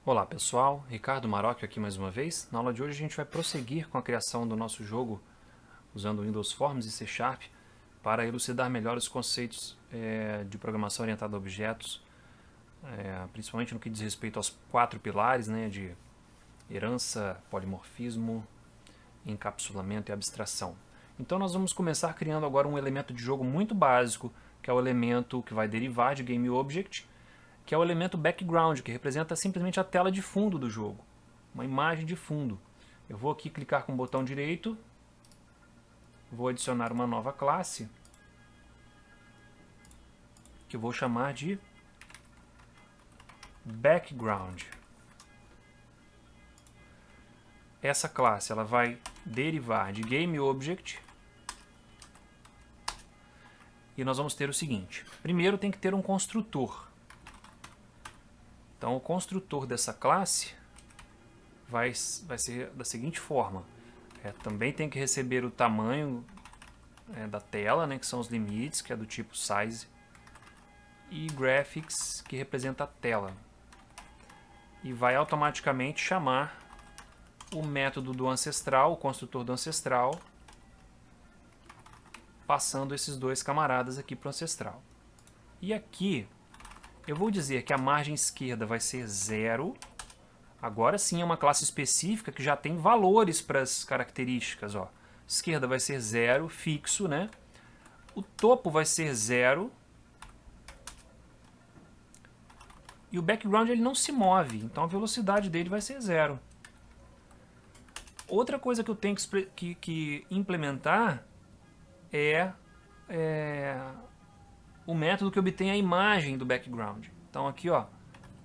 Olá pessoal, Ricardo Marocchio aqui mais uma vez. Na aula de hoje a gente vai prosseguir com a criação do nosso jogo usando Windows Forms e C# para elucidar melhor os conceitos de programação orientada a objetos, principalmente no que diz respeito aos 4 pilares, de herança, polimorfismo, encapsulamento e abstração. Então nós vamos começar criando agora um elemento de jogo muito básico, que é o elemento que vai derivar de GameObject, que é o elemento background, que representa simplesmente a tela de fundo do jogo, uma imagem de fundo. Eu vou aqui clicar com o botão direito, vou adicionar uma nova classe, que eu vou chamar de background. Essa classe ela vai derivar de GameObject, e nós vamos ter o seguinte: primeiro tem que ter um construtor. Então o construtor dessa classe vai ser da seguinte forma. Também tem que receber o tamanho da tela, que são os limites, que é do tipo size, e graphics, que representa a tela. E vai automaticamente chamar o método do ancestral, o construtor do ancestral, passando esses dois camaradas aqui para o ancestral. E aqui eu vou dizer que a margem esquerda vai ser 0. Agora sim é uma classe específica que já tem valores para as características. Esquerda vai ser 0, fixo, O topo vai ser 0. E o background ele não se move, então a velocidade dele vai ser 0. Outra coisa que eu tenho que implementar é o método que obtém a imagem do background. Então aqui,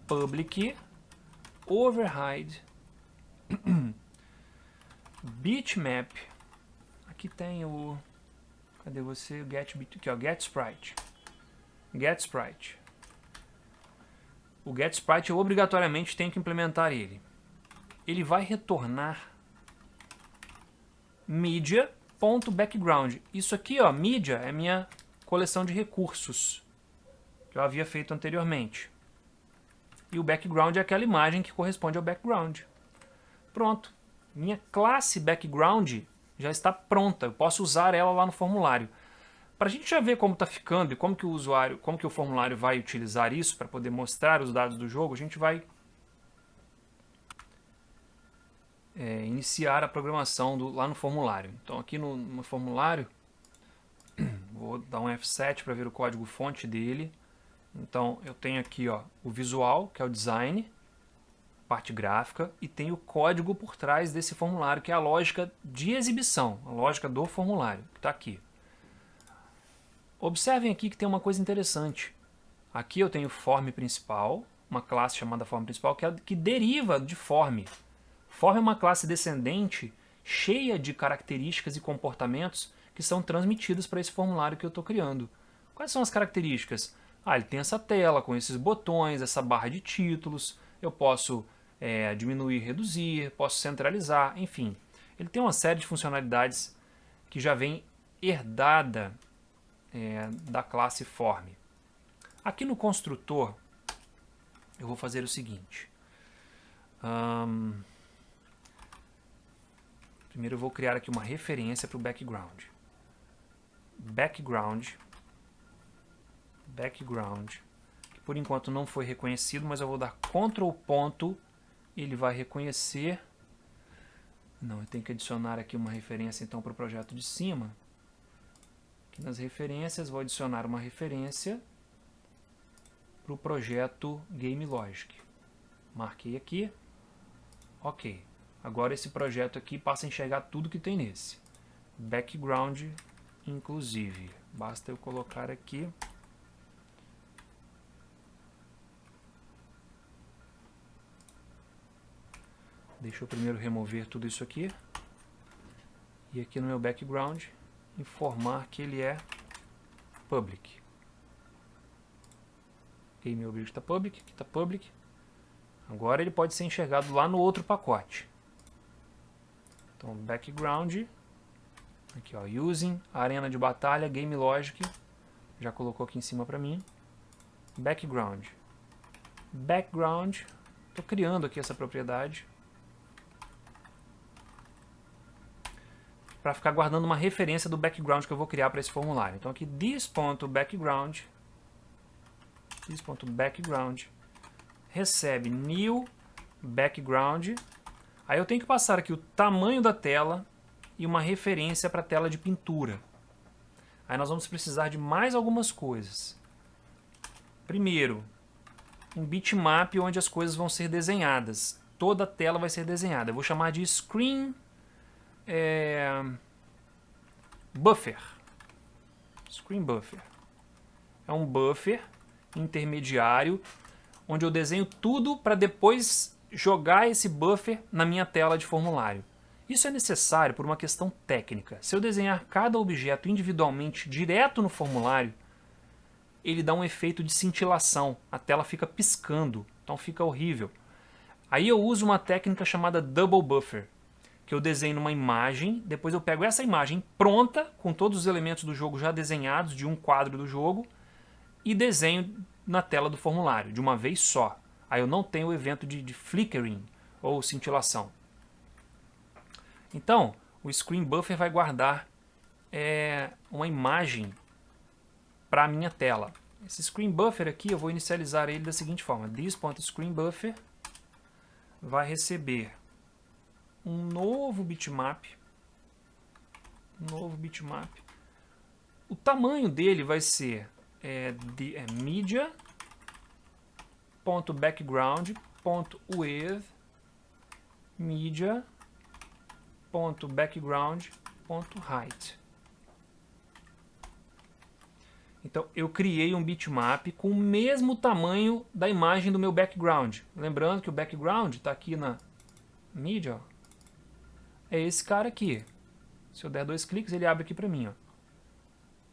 public override bitmap. Aqui tem o cadê você? Get sprite. O get sprite eu obrigatoriamente tenho que implementar ele. Ele vai retornar media.background. Isso aqui, media é minha coleção de recursos que eu havia feito anteriormente. E o background é aquela imagem que corresponde ao background. Pronto. Minha classe background já está pronta. Eu posso usar ela lá no formulário. Para a gente já ver como está ficando e como que o formulário vai utilizar isso para poder mostrar os dados do jogo, a gente vai iniciar a programação lá no formulário. Então aqui no formulário, vou dar um F7 para ver o código fonte dele. Então eu tenho aqui o visual, que é o design, parte gráfica, e tem o código por trás desse formulário, que é a lógica de exibição, a lógica do formulário, que está aqui. Observem aqui que tem uma coisa interessante. Aqui eu tenho form principal, uma classe chamada form principal, que deriva de form. Form é uma classe descendente cheia de características e comportamentos que são transmitidos para esse formulário que eu estou criando. Quais são as características? Ele tem essa tela com esses botões, essa barra de títulos, eu posso diminuir, reduzir, posso centralizar, enfim. Ele tem uma série de funcionalidades que já vem herdada da classe form. Aqui no construtor, eu vou fazer o seguinte. Primeiro eu vou criar aqui uma referência para o background. Background, que por enquanto não foi reconhecido, mas eu vou dar Ctrl ponto, ele vai reconhecer. Não, eu tenho que adicionar aqui uma referência então para o projeto de cima. Aqui nas referências vou adicionar uma referência para o projeto GameLogic. Marquei aqui. Ok. Agora esse projeto aqui passa a enxergar tudo que tem nesse. Background inclusive. Basta eu colocar aqui. Deixa eu primeiro remover tudo isso aqui. E aqui no meu background, informar que ele é public. GameObject está public, aqui está public. Agora ele pode ser enxergado lá no outro pacote. Então, background, aqui using, arena de batalha, GameLogic, já colocou aqui em cima para mim. Background, Estou criando aqui essa propriedade para ficar guardando uma referência do background que eu vou criar para esse formulário. Então aqui this.background recebe new background. Aí eu tenho que passar aqui o tamanho da tela e uma referência para a tela de pintura. Aí nós vamos precisar de mais algumas coisas. Primeiro, um bitmap onde as coisas vão ser desenhadas. Toda a tela vai ser desenhada. Eu vou chamar de screen buffer. Screen buffer. É um buffer intermediário onde eu desenho tudo para depois jogar esse buffer na minha tela de formulário. Isso é necessário por uma questão técnica. Se eu desenhar cada objeto individualmente direto no formulário, ele dá um efeito de cintilação. A tela fica piscando, então fica horrível. Aí eu uso uma técnica chamada double buffer, que eu desenho uma imagem, depois eu pego essa imagem pronta, com todos os elementos do jogo já desenhados, de um quadro do jogo, e desenho na tela do formulário, de uma vez só. Aí eu não tenho o evento de flickering, ou cintilação. Então, o Screen Buffer vai guardar uma imagem para a minha tela. Esse Screen Buffer aqui, eu vou inicializar ele da seguinte forma. This.ScreenBuffer vai receber um novo bitmap. O tamanho dele vai ser media.background.width media.background.height. Então eu criei um bitmap com o mesmo tamanho da imagem do meu background. Lembrando que o background está aqui na media. É esse cara aqui. Se eu der 2 cliques, ele abre aqui para mim. Ó.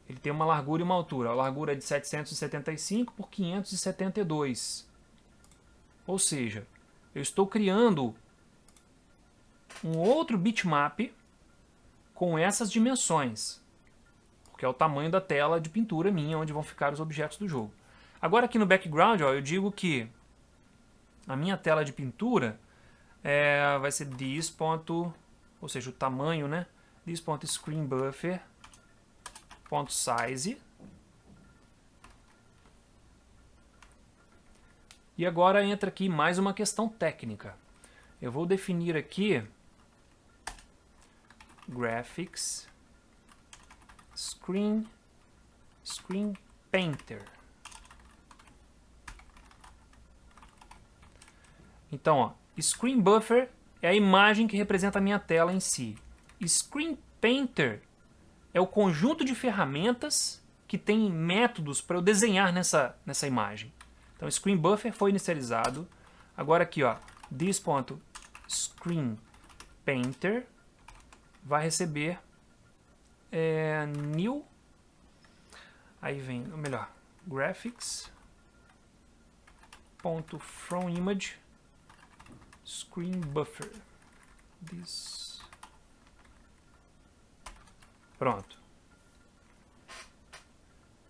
Ele tem uma largura e uma altura. A largura é de 775 por 572. Ou seja, eu estou criando um outro bitmap com essas dimensões, porque é o tamanho da tela de pintura minha, onde vão ficar os objetos do jogo. Agora aqui no background, ó, eu digo que a minha tela de pintura vai ser this. Ou seja, o tamanho, né? This.ScreenBuffer.size. E agora entra aqui mais uma questão técnica. Eu vou definir aqui graphics screen painter. Então, ó, screen buffer é a imagem que representa a minha tela em si. Screen painter é o conjunto de ferramentas que tem métodos para eu desenhar nessa imagem. Então, screen buffer foi inicializado. Agora aqui, ó, this.screen painter vai receber new, aí vem, ou melhor, graphics.fromImage screen buffer. This. Pronto.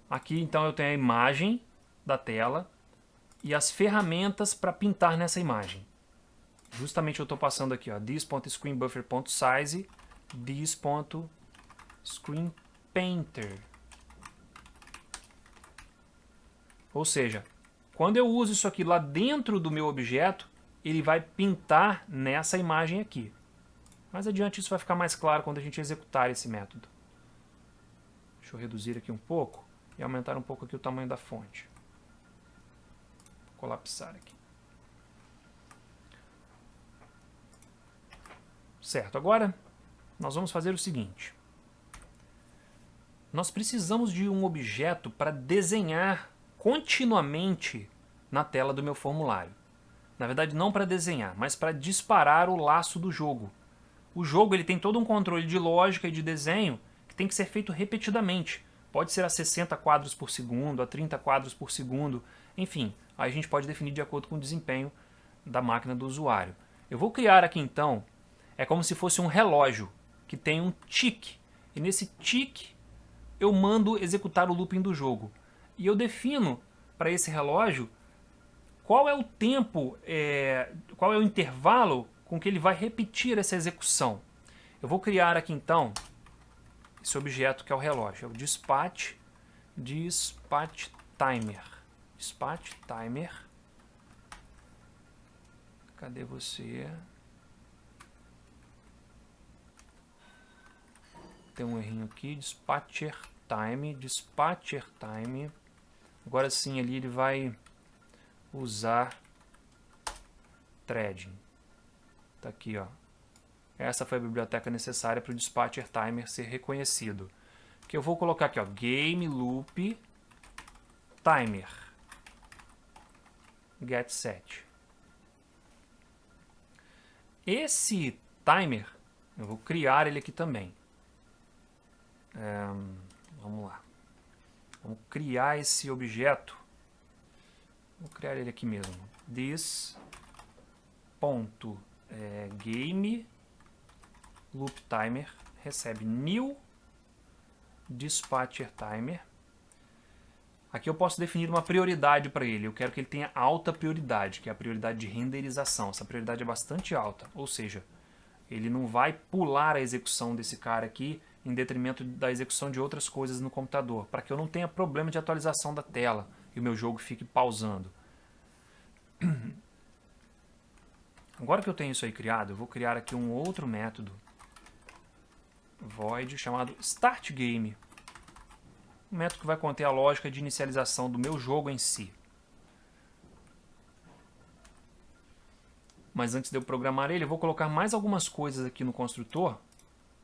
Aqui então eu tenho a imagem da tela e as ferramentas para pintar nessa imagem. Justamente eu estou passando aqui, ó, this.screenBuffer.size, this.screenPainter. Ou seja, quando eu uso isso aqui lá dentro do meu objeto, ele vai pintar nessa imagem aqui. Mais adiante isso vai ficar mais claro quando a gente executar esse método. Deixa eu reduzir aqui um pouco e aumentar um pouco aqui o tamanho da fonte. Vou colapsar aqui. Certo, agora nós vamos fazer o seguinte. Nós precisamos de um objeto para desenhar continuamente na tela do meu formulário. Na verdade, não para desenhar, mas para disparar o laço do jogo. O jogo ele tem todo um controle de lógica e de desenho que tem que ser feito repetidamente. Pode ser a 60 quadros por segundo, a 30 quadros por segundo, enfim. Aí a gente pode definir de acordo com o desempenho da máquina do usuário. Eu vou criar aqui então, é como se fosse um relógio que tem um tick. E nesse tick eu mando executar o looping do jogo. E eu defino para esse relógio qual é o tempo, qual é o intervalo com que ele vai repetir essa execução. Eu vou criar aqui então esse objeto que é o relógio, é o dispatch timer. Dispatch timer. Cadê você? Tem um errinho aqui, dispatcher time. Agora sim ali ele vai usar threading. Tá aqui, ó. Essa foi a biblioteca necessária para o dispatcher timer ser reconhecido. Que eu vou colocar aqui, ó, game loop timer get set. Esse timer eu vou criar ele aqui também. Vamos lá. Vamos criar esse objeto. Vou criar ele aqui mesmo. This ponto game loop timer recebe new dispatcher timer. Aqui eu posso definir uma prioridade para ele. Eu quero que ele tenha alta prioridade, que é a prioridade de renderização. Essa prioridade é bastante alta, ou seja, ele não vai pular a execução desse cara aqui em detrimento da execução de outras coisas no computador, para que eu não tenha problema de atualização da tela e o meu jogo fique pausando. Agora que eu tenho isso aí criado, eu vou criar aqui um outro método void chamado startGame. Um método que vai conter a lógica de inicialização do meu jogo em si. Mas antes de eu programar ele, eu vou colocar mais algumas coisas aqui no construtor,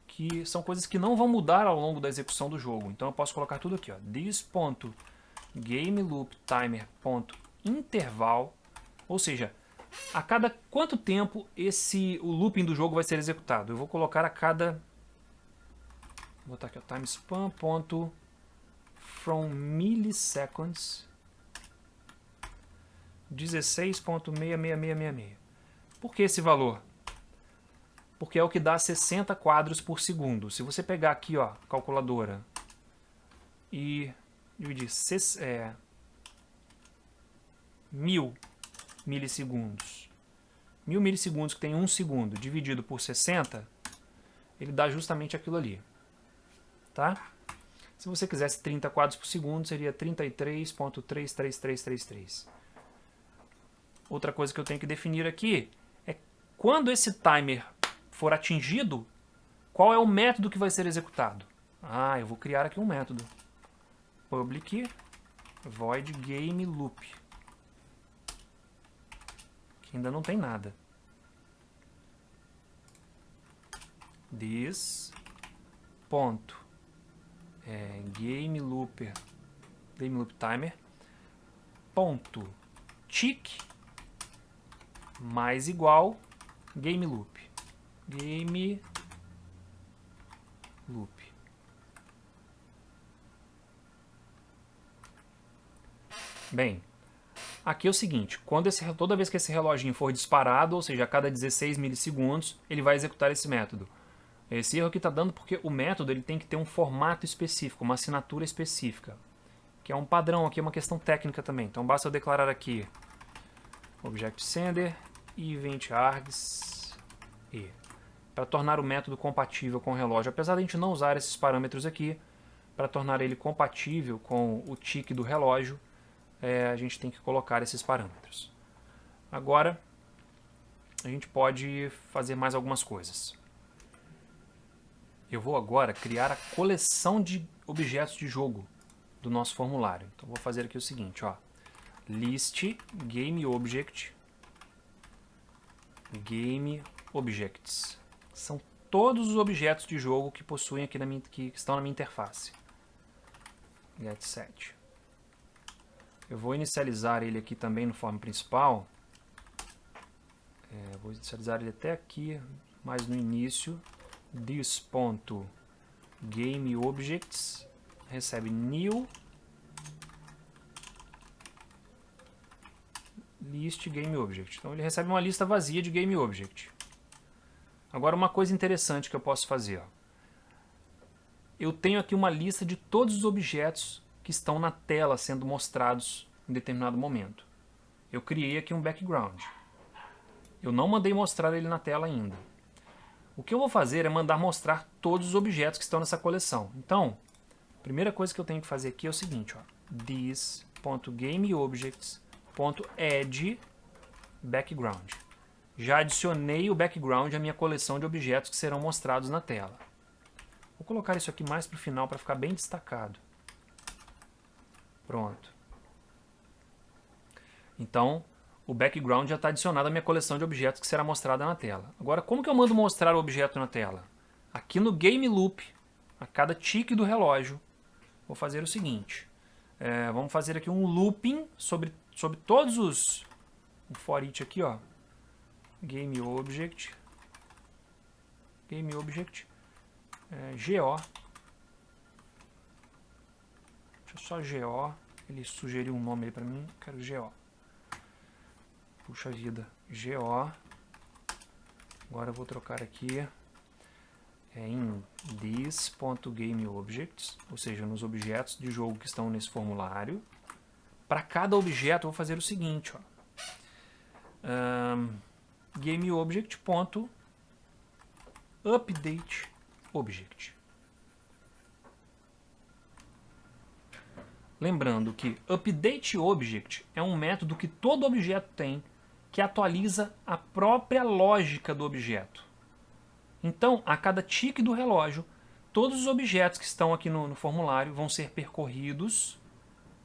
que são coisas que não vão mudar ao longo da execução do jogo. Então eu posso colocar tudo aqui, ó. This.gameLoopTimer.interval, ou seja, a cada quanto tempo o looping do jogo vai ser executado. Eu vou colocar a cada... Vou botar aqui, ó, timespan.from milliseconds 16.66666. Por que esse valor? Porque é o que dá 60 quadros por segundo. Se você pegar aqui, ó, calculadora, e dividir 1000 milissegundos. 1000 milissegundos, que tem 1 segundo, dividido por 60, ele dá justamente aquilo ali. Tá? Se você quisesse 30 quadros por segundo, seria 33.33333. Outra coisa que eu tenho que definir aqui é quando esse timer for atingido, qual é o método que vai ser executado. Eu vou criar aqui um método. Public void game loop. Que ainda não tem nada. This ponto game loop timer ponto tick mais igual game loop. Bem, aqui é o seguinte, toda vez que esse reloginho for disparado, ou seja, a cada 16 milissegundos, ele vai executar esse método. Esse erro aqui está dando porque o método ele tem que ter um formato específico, uma assinatura específica, que é um padrão aqui, é uma questão técnica também. Então basta eu declarar aqui object sender event args e para tornar o método compatível com o relógio. Apesar de a gente não usar esses parâmetros aqui, para tornar ele compatível com o tick do relógio, a gente tem que colocar esses parâmetros. Agora, a gente pode fazer mais algumas coisas. Eu vou agora criar a coleção de objetos de jogo do nosso formulário. Então, vou fazer aqui o seguinte, ó. List game objects. São todos os objetos de jogo que possuem aqui que estão na minha interface. Get set. Eu vou inicializar ele aqui também no form principal. Vou inicializar ele até aqui, mais no início. This.gameObjects recebe new list gameObject. Então ele recebe uma lista vazia de gameObject. Agora uma coisa interessante que eu posso fazer. Ó. Eu tenho aqui uma lista de todos os objetos que estão na tela sendo mostrados em determinado momento. eu criei aqui um background. Eu não mandei mostrar ele na tela ainda. O que eu vou fazer é mandar mostrar todos os objetos que estão nessa coleção. Então, a primeira coisa que eu tenho que fazer aqui é o seguinte, ó, this.gameObjects.add background. Já adicionei o background à minha coleção de objetos que serão mostrados na tela. Vou colocar isso aqui mais para o final para ficar bem destacado. Pronto. Então, o background já está adicionado à minha coleção de objetos que será mostrada na tela. Agora, como que eu mando mostrar o objeto na tela? Aqui no Game Loop, a cada tique do relógio, vou fazer o seguinte. Vamos fazer aqui um looping sobre todos os... Um for each aqui, ó. Game Object. GO. Deixa eu só GO. Ele sugeriu um nome aí pra mim. Quero GO. Puxa vida. GO. Agora eu vou trocar aqui em this.gameObjects, ou seja, nos objetos de jogo que estão nesse formulário. Para cada objeto eu vou fazer o seguinte, ó. GameObject.updateObject. Lembrando que updateObject é um método que todo objeto tem que atualiza a própria lógica do objeto. Então, a cada tique do relógio, todos os objetos que estão aqui no formulário vão ser percorridos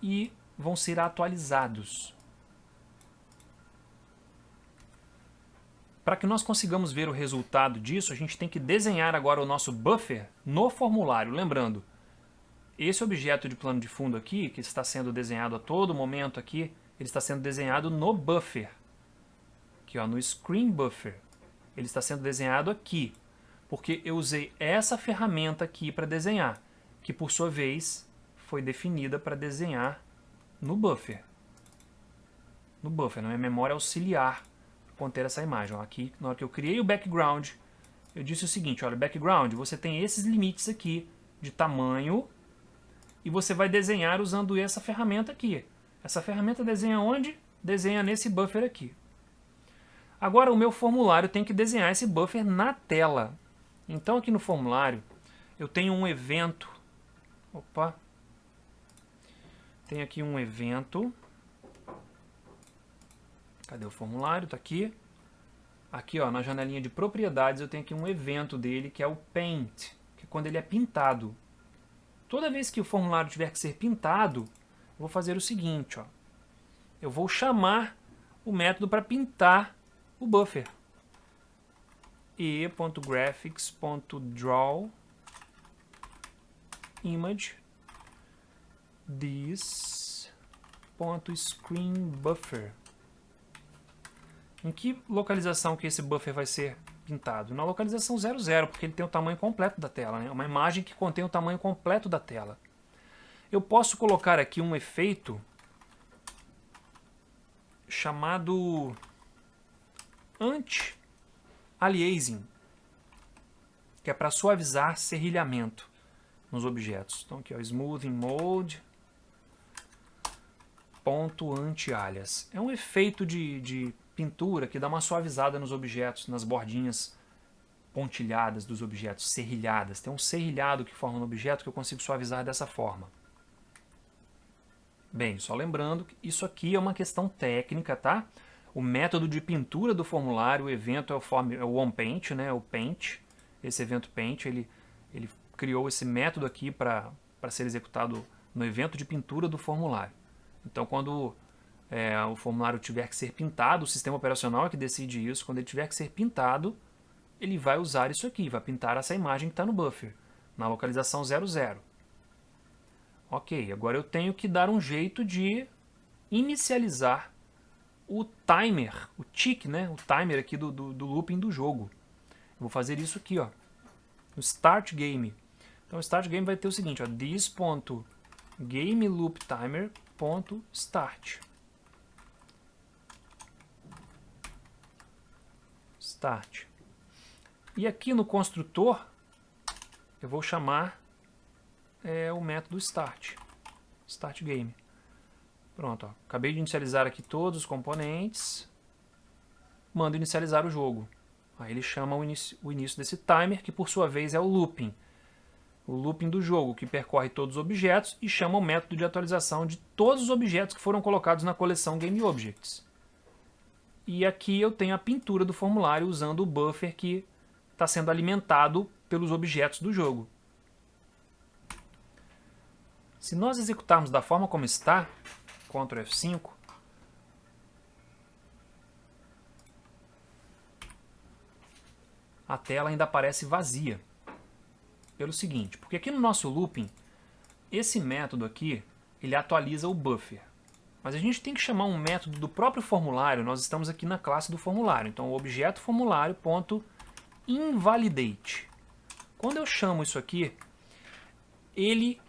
e vão ser atualizados. Para que nós consigamos ver o resultado disso, a gente tem que desenhar agora o nosso buffer no formulário. Lembrando, esse objeto de plano de fundo aqui, que está sendo desenhado a todo momento aqui, ele está sendo desenhado no buffer. Aqui, ó, no Screen Buffer. Ele está sendo desenhado aqui, porque eu usei essa ferramenta aqui para desenhar, que por sua vez foi definida para desenhar no buffer. No buffer, na minha memória auxiliar, conter essa imagem. Ó, aqui, na hora que eu criei o background, eu disse o seguinte, olha, background, você tem esses limites aqui de tamanho e você vai desenhar usando essa ferramenta aqui. Essa ferramenta desenha onde? Desenha nesse buffer aqui. Agora o meu formulário tem que desenhar esse buffer na tela. Então aqui no formulário eu tenho um evento. Opa! Tem aqui um evento. Cadê o formulário? Está aqui. Aqui, ó, na janelinha de propriedades eu tenho aqui um evento dele que é o Paint, que é quando ele é pintado. Toda vez que o formulário tiver que ser pintado, eu vou fazer o seguinte, ó. Eu vou chamar o método para pintar o buffer. e.graphics.draw image this.screenBuffer. Em que localização que esse buffer vai ser pintado? Na localização 00, porque ele tem o tamanho completo da tela, né? É uma imagem que contém o tamanho completo da tela. Eu posso colocar aqui um efeito chamado anti-aliasing, que é para suavizar serrilhamento nos objetos. Então aqui, ó, smoothing mode .anti-alias. É um efeito de pintura que dá uma suavizada nos objetos, nas bordinhas pontilhadas dos objetos, serrilhadas. Tem um serrilhado que forma no objeto que eu consigo suavizar dessa forma. Bem, só lembrando que isso aqui é uma questão técnica, tá? O método de pintura do formulário, o evento é o OnPaint, né? O Paint. Esse evento Paint, ele criou esse método aqui para ser executado no evento de pintura do formulário. Então, quando o formulário tiver que ser pintado, o sistema operacional é que decide isso. Quando ele tiver que ser pintado, ele vai usar isso aqui, vai pintar essa imagem que está no buffer, na localização 00. Ok, agora eu tenho que dar um jeito de inicializar o timer, o tick, né? O timer aqui do looping do jogo. Eu vou fazer isso aqui, ó, no Start Game. Então o Start Game vai ter o seguinte, ó, this.gameLoopTimer.start. Start. E aqui no construtor eu vou chamar o método start. Start Game. Pronto, ó. Acabei de inicializar aqui todos os componentes. Mando inicializar o jogo. Aí ele chama o início desse timer, que por sua vez é o looping. O looping do jogo, que percorre todos os objetos e chama o método de atualização de todos os objetos que foram colocados na coleção GameObjects. E aqui eu tenho a pintura do formulário usando o buffer que está sendo alimentado pelos objetos do jogo. Se nós executarmos da forma como está, Ctrl F5, a tela ainda aparece vazia. Pelo seguinte, porque aqui no nosso looping, esse método aqui, ele atualiza o buffer. Mas a gente tem que chamar um método do próprio formulário, nós estamos aqui na classe do formulário. Então, o objeto formulário.invalidate. Quando eu chamo isso aqui, ele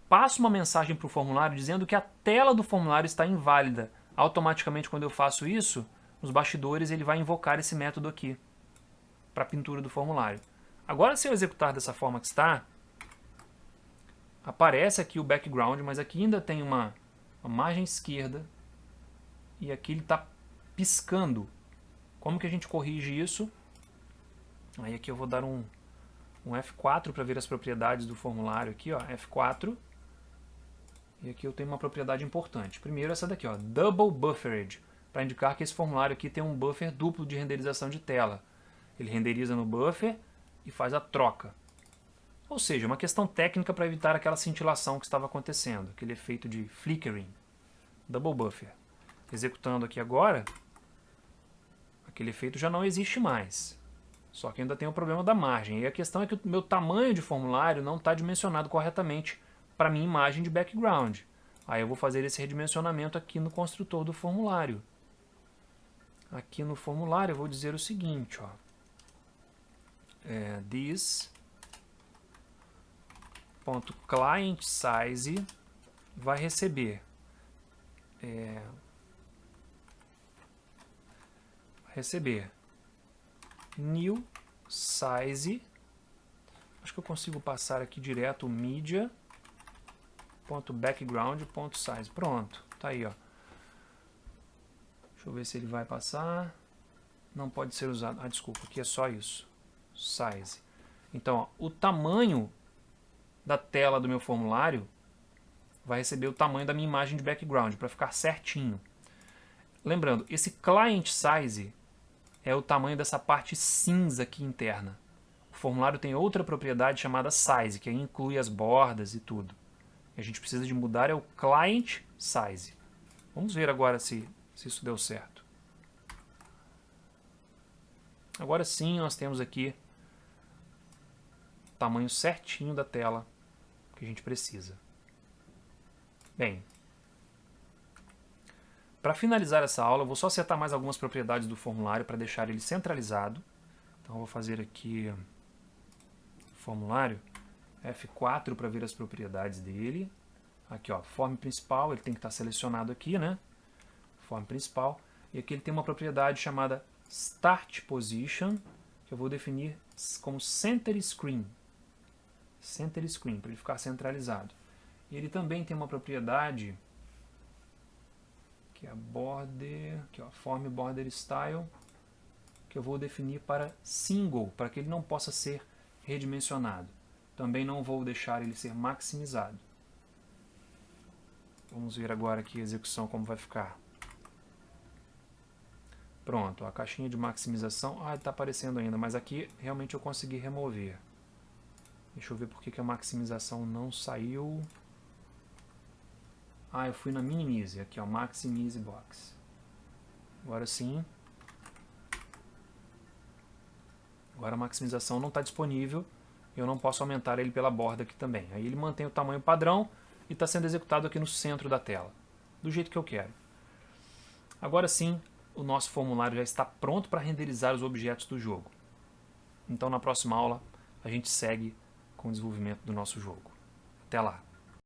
passa uma mensagem para o formulário dizendo que a tela do formulário está inválida. Automaticamente, quando eu faço isso, nos bastidores ele vai invocar esse método aqui para a pintura do formulário. Agora, se eu executar dessa forma que está, aparece aqui o background, mas aqui ainda tem uma margem esquerda e aqui ele está piscando. Como que a gente corrige isso? Aí aqui eu vou dar um F4 para ver as propriedades do formulário aqui, ó, F4. E aqui eu tenho uma propriedade importante. Primeiro essa daqui, ó, Double Buffered, para indicar que esse formulário aqui tem um buffer duplo de renderização de tela. Ele renderiza no buffer e faz a troca. Ou seja, uma questão técnica para evitar aquela cintilação que estava acontecendo, aquele efeito de flickering. Double Buffer. Executando aqui agora, aquele efeito já não existe mais. Só que ainda tem o problema da margem. E a questão é que o meu tamanho de formulário não está dimensionado corretamente para a minha imagem de background. Aí eu vou fazer esse redimensionamento aqui no construtor do formulário. Aqui no formulário eu vou dizer o seguinte, ó. This .client size vai receber new size. Acho que eu consigo passar aqui direto o media.background.size. Pronto, tá aí, ó. Deixa eu ver se ele vai passar. Não pode ser usado. Ah, desculpa, aqui é só isso. Size. Então, ó, o tamanho da tela do meu formulário vai receber o tamanho da minha imagem de background para ficar certinho. Lembrando, esse client size é o tamanho dessa parte cinza aqui interna. O formulário tem outra propriedade chamada size, que aí inclui as bordas e tudo. A gente precisa de mudar é o client size. Vamos ver agora se isso deu certo. Agora sim, nós temos aqui o tamanho certinho da tela que a gente precisa. Bem, para finalizar essa aula, eu vou só setar mais algumas propriedades do formulário para deixar ele centralizado. Então eu vou fazer aqui formulário F4 para ver as propriedades dele. Aqui, ó, form principal, ele tem que estar selecionado aqui, né? Form principal. E aqui ele tem uma propriedade chamada Start Position, que eu vou definir como Center Screen. Center Screen, para ele ficar centralizado. E ele também tem uma propriedade que é a border, aqui, ó, Form Border Style, que eu vou definir para Single, para que ele não possa ser redimensionado. Também não vou deixar ele ser maximizado. Vamos ver agora aqui a execução como vai ficar. Pronto, a caixinha de maximização, está aparecendo ainda, mas aqui realmente eu consegui remover. Deixa eu ver por que a maximização não saiu. Eu fui na Minimize, aqui ó, Maximize Box. Agora sim. Agora a maximização não está disponível, eu não posso aumentar ele pela borda aqui também. Aí ele mantém o tamanho padrão e está sendo executado aqui no centro da tela, do jeito que eu quero. Agora sim, o nosso formulário já está pronto para renderizar os objetos do jogo. Então na próxima aula a gente segue com o desenvolvimento do nosso jogo. Até lá!